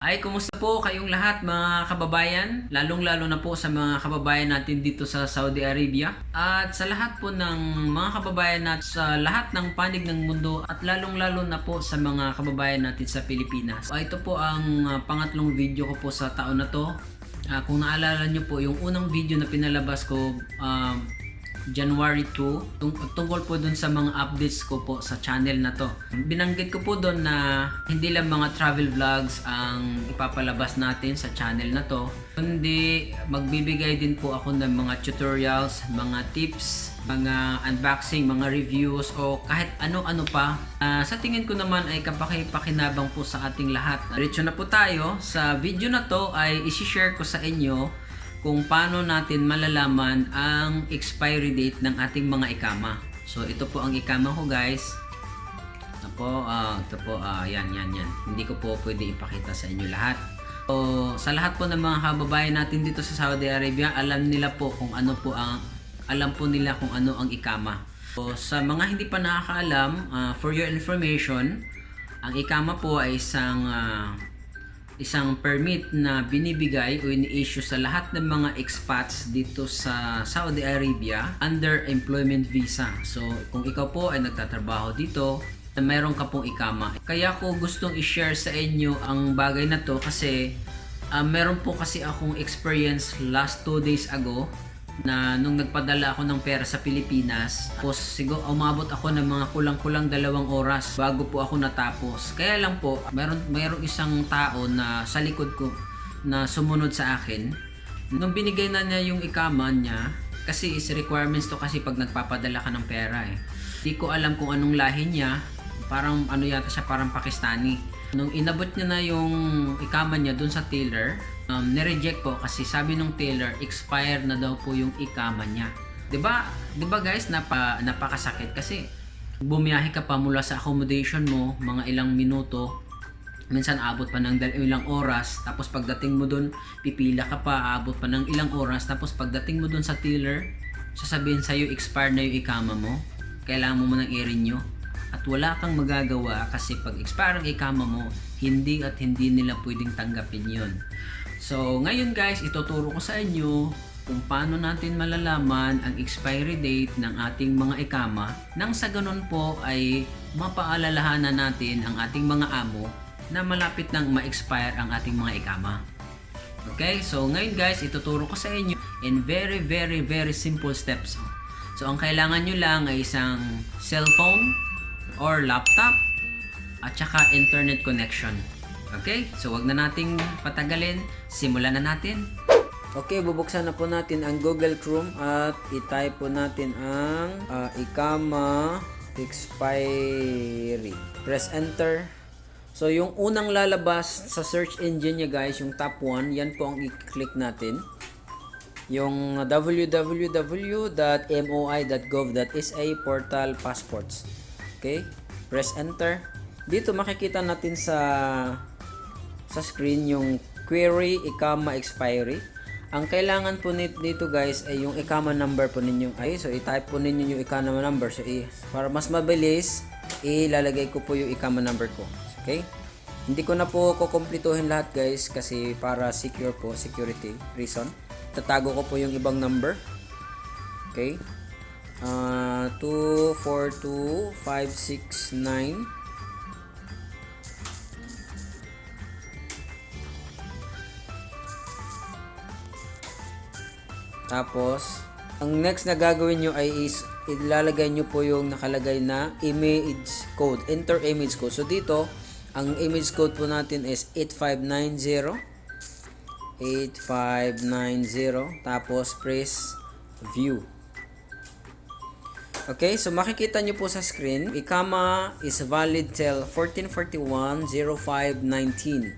Ay, kumusta po kayong lahat mga kababayan? Lalong-lalo na po sa mga kababayan natin dito sa Saudi Arabia. At sa lahat po ng mga kababayan natin sa lahat ng panig ng mundo at lalong-lalo na po sa mga kababayan natin sa Pilipinas. Ito po ang pangatlong video ko po sa taon na to. Kung naalala nyo po, yung unang video na pinalabas ko January 2 tungkol po dun sa mga updates ko po sa channel na to. Binanggit ko po dun na hindi lang mga travel vlogs ang ipapalabas natin sa channel na to, kundi magbibigay din po ako ng mga tutorials, mga tips, mga unboxing, mga reviews o kahit ano-ano pa. Sa tingin ko naman ay kapaki-pakinabang po sa ating lahat. Diretso na po tayo. Sa video na to ay isi-share ko sa inyo kung paano natin malalaman ang expiry date ng ating mga ikama. So ito po ang ikama ko, guys. Ito po, yan. Hindi ko po pwede ipakita sa inyo lahat. So sa lahat po ng mga kababayan natin dito sa Saudi Arabia, alam nila po kung ano po ang ikama. So sa mga hindi pa nakakaalam, for your information, ang ikama po ay isang permit na binibigay o ini-issue sa lahat ng mga expats dito sa Saudi Arabia under employment visa. So kung ikaw po ay nagtatrabaho dito, mayroon ka pong ikama. Kaya ko gustong i-share sa inyo ang bagay na to kasi meron po kasi akong experience last 2 days ago na nung nagpadala ako ng pera sa Pilipinas, tapos siguro umabot ako ng mga kulang-kulang 2 oras bago po ako natapos. Kaya lang po, mayroong isang tao na sa likod ko na sumunod sa akin. Nung binigay na niya yung ikama niya, kasi is requirements to kasi pag nagpapadala ka ng pera eh. Di ko alam kung anong lahi niya, parang ano yata siya, parang Pakistani. Nung inabot niya na yung ikama niya dun sa teller, nireject po kasi sabi nung teller, expire na daw po yung ikama niya. 'Di ba? 'Di ba guys, napakasakit kasi bumiyahe ka pa mula sa accommodation mo, mga ilang minuto, minsan abot pa ng ilang oras, tapos pagdating mo dun, pipila ka pa, abot pa ng ilang oras, tapos pagdating mo dun sa teller, sasabihin sa'yo, expire na yung ikama mo, kailangan mo nang i-renew. At wala kang magagawa kasi pag expire ang ikama mo, hindi nila pwedeng tanggapin yun. So ngayon guys, ituturo ko sa inyo kung paano natin malalaman ang expiry date ng ating mga ikama nang sa ganun po ay mapaalalahanan natin ang ating mga amo na malapit nang ma-expire ang ating mga ikama. Okay, so ngayon guys, ituturo ko sa inyo in very simple steps. So ang kailangan nyo lang ay isang cellphone or laptop at saka internet connection. Okay, so wag na nating patagalin, simulan na natin. Okay, bubuksan na po natin ang Google Chrome at i-type po natin ang ikama expiry. Press enter. So yung unang lalabas sa search engine niya guys, yung top 1, yan po ang i-click natin. Yung www.moi.gov.sa portal passports. Okay, press enter. Dito makikita natin sa screen yung query ikama expiry. Ang kailangan po nito guys ay yung ikama number po ninyo. So i-type po ninyo yung ikama number. So para mas mabilis, ilalagay ko po yung ikama number ko. Okay? Hindi ko na po kukumplituhin lahat guys kasi para secure po, security reason. Tatago ko po yung ibang number. Okay? 242569. Tapos ang next na gagawin nyo ay ilalagay nyo po yung nakalagay na image code, enter image code. So dito ang image code po natin is 8590. Tapos press view. Okay, so makikita nyo po sa screen, ikama is valid till 14/41/05/19.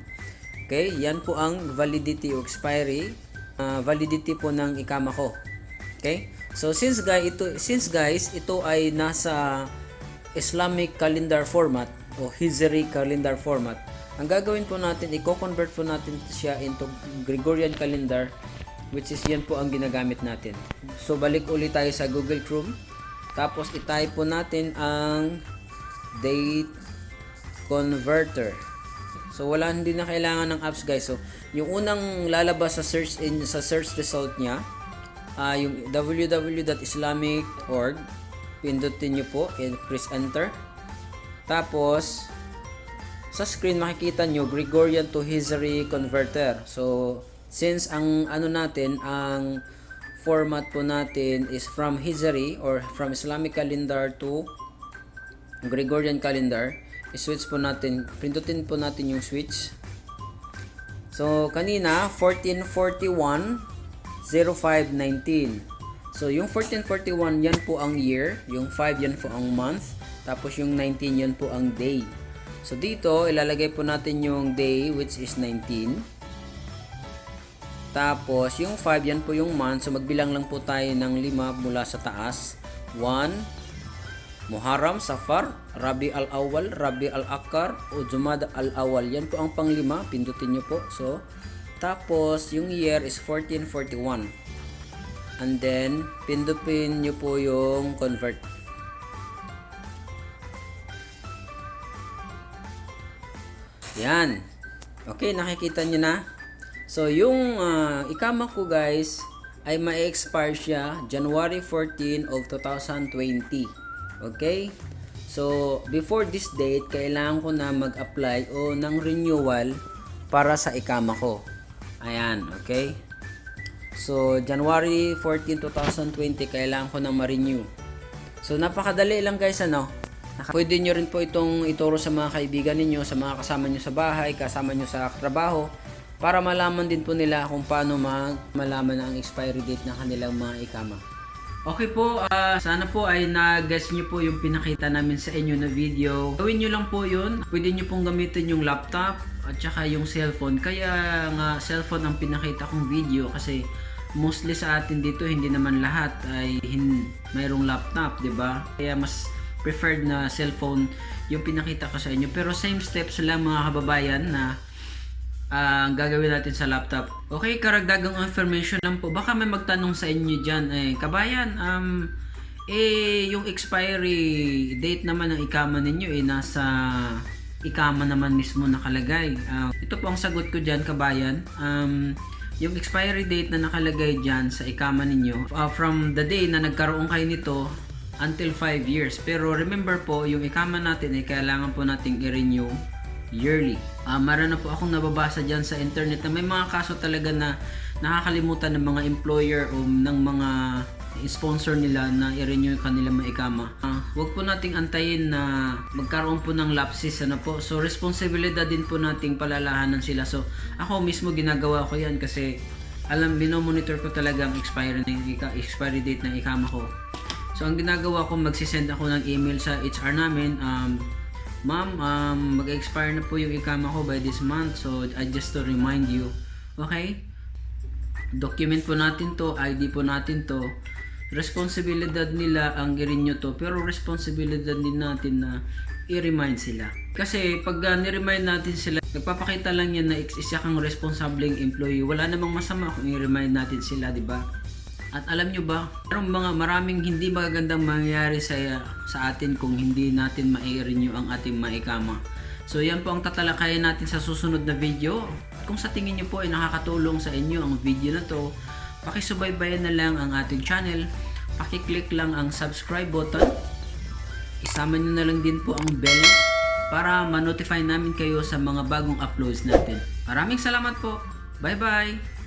Okay, yan po ang validity o expiry, validity po ng ikama ko. Okay, so since guys, ito ay nasa Islamic calendar format o Hijri calendar format, ang gagawin po natin, i-convert po natin siya into Gregorian calendar, which is yan po ang ginagamit natin. So balik ulit tayo sa Google Chrome. Tapos i-type po natin ang date converter. So hindi na kailangan ng apps guys. So yung unang lalabas sa search result niya, yung www.islamic.org, pindutin niyo po and press enter. Tapos sa screen makikita nyo Gregorian to Hijri converter. So since ang ang format po natin is from Hijri or from Islamic calendar to Gregorian calendar, i-switch po natin, pindutin po natin yung switch. So kanina 1441 0519. So yung 1441 yan po ang year, yung 5 yan po ang month, tapos yung 19 yan po ang day. So dito ilalagay po natin yung day which is 19. Tapos yung 5 yan po yung month, so magbilang lang po tayo ng 5 mula sa taas. 1 Muharram, Safar, Rabi al-Awwal, Rabi al-Akhir, o Jumada al-Awwal. Yan po ang panglima, pindutin nyo po. So, tapos yung year is 1441. And then, pindutin nyo po yung convert. Yan. Okay, nakikita nyo na. So, yung ikama ko guys, ay ma-expire siya January 14 of 2020. Okay? So, before this date, kailangan ko na mag-apply o ng renewal para sa ikama ko. Ayan, okay? So, January 14, 2020, kailangan ko na ma-renew. So, napakadali lang guys, Pwede nyo rin po itong ituro sa mga kaibigan ninyo, sa mga kasama nyo sa bahay, kasama nyo sa trabaho, para malaman din po nila kung paano malaman ang expiry date ng kanilang mga ikama. Okay po, sana po ay na-guess nyo po yung pinakita namin sa inyo na video. Gawin nyo lang po yun. Pwede nyo pong gamitin yung laptop at saka yung cellphone. Kaya nga cellphone ang pinakita kong video kasi mostly sa atin dito hindi naman lahat ay mayroong laptop, 'di ba? Kaya mas preferred na cellphone yung pinakita ko sa inyo. Pero same steps lang mga kababayan na ang gagawin natin sa laptop. Okay, karagdagang information lang po. Baka may magtanong sa inyo dyan, kabayan, yung expiry date naman ng ikama ninyo, nasa ikama naman mismo nakalagay. Ito po ang sagot ko dyan, kabayan. Yung expiry date na nakalagay dyan sa ikama ninyo, from the day na nagkaroon kayo nito, until 5 years. Pero remember po, yung ikama natin ay kailangan po nating i-renew yearly. Meron na po akong nababasa dyan sa internet na may mga kaso talaga na nakakalimutan ng mga employer o ng mga sponsor nila na i-renew yung kanilang mga ikama. Huwag po nating antayin na magkaroon po ng lapses po. So responsibilidad din po nating palalahanan sila. So ako mismo ginagawa ko yan kasi binomonitor ko talaga ang expiry date ng ikama ko. So ang ginagawa ko, magsisend ako ng email sa HR namin, Ma'am, mag-expire na po yung ikama ko by this month. So, just to remind you. Okay? Document po natin to, ID po natin to. Responsibilidad nila ang i-renew to, pero responsibilidad din natin na i-remind sila. Kasi pag ni-remind natin sila, nagpapakita lang yan na isa kang responsibleng employee. Wala namang masama kung i-remind natin sila, di ba? At alam nyo ba, maraming hindi magagandang mangyayari sa atin kung hindi natin ma-renew ang ating maikama. So yan po ang tatalakayan natin sa susunod na video. Kung sa tingin nyo po ay nakakatulong sa inyo ang video na to, pakisubaybayan na lang ang ating channel. Pakiclick lang ang subscribe button. Isama nyo na lang din po ang bell para ma-notify namin kayo sa mga bagong uploads natin. Maraming salamat po. Bye bye!